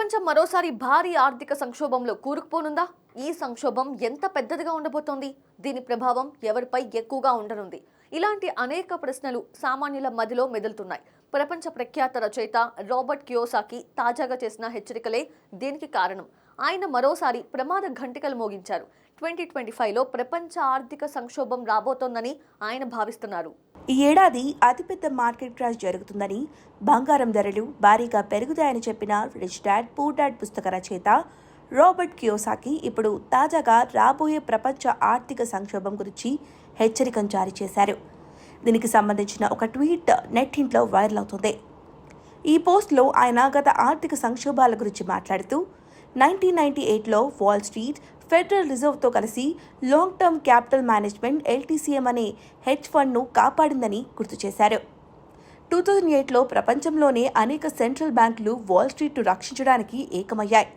ప్రపంచం మరోసారి భారీ ఆర్థిక సంక్షోభంలో కూరుకుపోనుందా? ఈ సంక్షోభం ఎంత పెద్దదిగా ఉండబోతోంది? దీని ప్రభావం ఎవరిపై ఎక్కువగా ఉండనుంది? ఇలాంటి అనేక ప్రశ్నలు సామాన్యుల మదిలో మెదులుతున్నాయి. ప్రపంచ ప్రఖ్యాత రచయిత రాబర్ట్ కియోసాకి తాజాగా చేసిన హెచ్చరికలే దీనికి కారణం. ఆయన మరోసారి ప్రమాద ఘంటికలు మోగించారు. 2025లో ప్రపంచ ఆర్థిక సంక్షోభం రాబోతోందని ఆయన భావిస్తున్నారు. ఈ ఏడాది అతిపెద్ద మార్కెట్ క్రాష్ జరుగుతుందని, బంగారం ధరలు భారీగా పెరుగుతాయని చెప్పిన రిచ్ డాడ్ పూర్ డాడ్ పుస్తక రచయిత రాబర్ట్ కియోసాకి ఇప్పుడు తాజాగా రాబోయే ప్రపంచ ఆర్థిక సంక్షోభం గురించి హెచ్చరికను జారీ చేశారు. దీనికి సంబంధించిన ఒక ట్వీట్ నెట్టింట్లో వైరల్ అవుతుంది. ఈ పోస్ట్లో ఆయన గత ఆర్థిక సంక్షోభాల గురించి మాట్లాడుతూ 1998లో వాల్ స్ట్రీట్ ఫెడరల్ రిజర్వ్తో కలిసి long term capital management LTCM అనే హెడ్జ్ ఫండ్ను కాపాడిందని గుర్తు చేశారు. 2008లో ప్రపంచంలోనే అనేక సెంట్రల్ బ్యాంకులు వాల్ స్ట్రీట్ను రక్షించడానికి ఏకమయ్యాయి.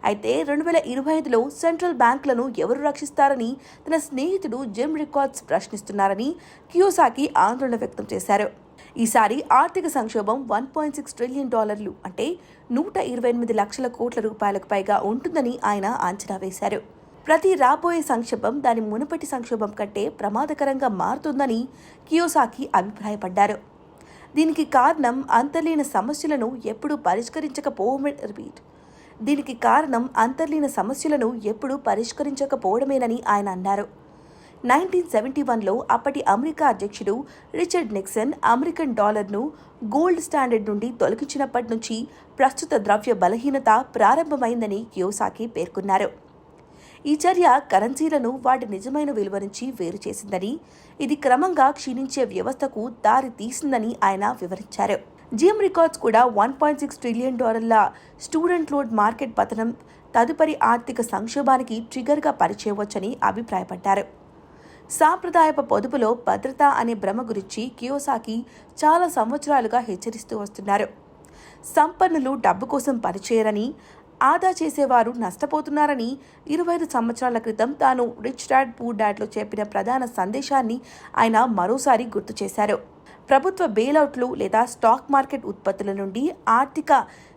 అయితే 2025లో సెంట్రల్ బ్యాంకులను ఎవరు రక్షిస్తారని తన స్నేహితుడు జిమ్ రికార్డ్స్ ప్రశ్నిస్తున్నారని కియోసాకి ఆందోళన వ్యక్తం చేశారు. ఈసారి ఆర్థిక సంక్షోభం $1.6 ట్రిలియన్ అంటే 128 లక్షల కోట్ల రూపాయలకు పైగా ఉంటుందని ఆయన అంచనా వేశారు. ప్రతి రాబోయే సంక్షోభం దాని మునుపటి సంక్షోభం కంటే ప్రమాదకరంగా మారుతుందని కియోసాకి అభిప్రాయపడ్డారు. దీనికి కారణం అంతర్లీన సమస్యలను ఎప్పుడూ పరిష్కరించకపోవడమేనని ఆయన అన్నారు. 1971లో అప్పటి అమెరికా అధ్యక్షుడు రిచర్డ్ నిక్సన్ అమెరికన్ డాలర్ను గోల్డ్ స్టాండర్డ్ నుండి తొలగించినప్పటి నుంచి ప్రస్తుత ద్రవ్య బలహీనత ప్రారంభమైందని కియోసాకి పేర్కొన్నారు. ఈ చర్య కరెన్సీలను వాటి నిజమైన విలువ నుంచి వేరు చేసిందని, ఇది క్రమంగా క్షీణించే వ్యవస్థకు దారి తీసిందని ఆయన వివరించారు. జిమ్ రికార్డ్స్ కూడా $1.6 ట్రిలియన్ స్టూడెంట్ లోన్ మార్కెట్ పతనం తదుపరి ఆర్థిక సంక్షోభానికి ట్రిగర్గా పనిచేయవచ్చని అభిప్రాయపడ్డారు. సాంప్రదాయపు పొదుపులో భద్రత అనే భ్రమ గురించి కియోసాకి చాలా సంవత్సరాలుగా హెచ్చరిస్తూ వస్తున్నారు. సంపన్నులు డబ్బు కోసం పనిచేయరని, ఆదా చేసేవారు నష్టపోతున్నారని 25 సంవత్సరాల క్రితం తాను రిచ్ డాడ్ పూర్ డాడ్లో చెప్పిన ప్రధాన సందేశాన్ని ఆయన మరోసారి గుర్తు చేశారు. ప్రభుత్వ బెయిలౌట్లు లేదా స్టాక్ మార్కెట్ ఉత్పత్తుల నుండి ఆర్థిక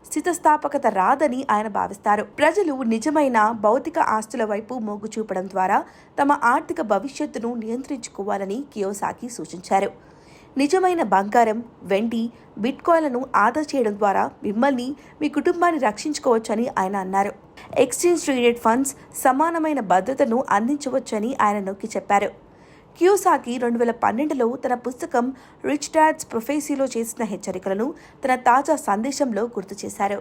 స్థితస్థాపకత రాదని ఆయన భావిస్తారు. ప్రజలు నిజమైన భౌతిక ఆస్తుల వైపు మొగ్గు చూపడం ద్వారా తమ ఆర్థిక భవిష్యత్తును నియంత్రించుకోవాలని కియోసాకి సూచించారు. నిజమైన బంగారం, వెండి, బిట్కాయిన్లను ఆదా చేయడం ద్వారా మిమ్మల్ని, మీ కుటుంబాన్ని రక్షించుకోవచ్చని ఆయన అన్నారు. ఎక్స్చేంజ్ ట్రేడెడ్ ఫండ్స్ సమానమైన భద్రతను అందించవచ్చని ఆయన నొక్కి చెప్పారు. కియోసాకి 2012లో తన పుస్తకం రిచ్ డాడ్స్ ప్రొఫెసీలో చేసిన హెచ్చరికలను తన తాజా సందేశంలో గుర్తు చేశారు.